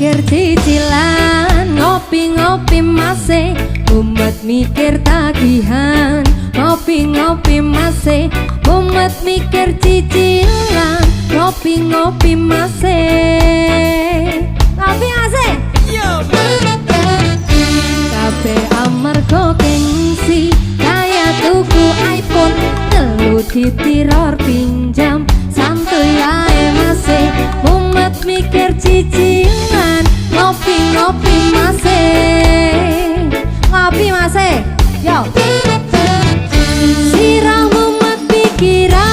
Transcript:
mikir cicilan, ngopi-ngopi masih mumet mikir tagihan. Ngopi-ngopi masih mumet mikir cicilan, ngopi-ngopi masih. Ngopi masih. Kabeh amarga gengsi, kaya tuku iPhone telu ditiror pinjam. Santuy ae masih mumet mikir cicilan, ngopi-ngopi masih. Ngopi masih. Yo.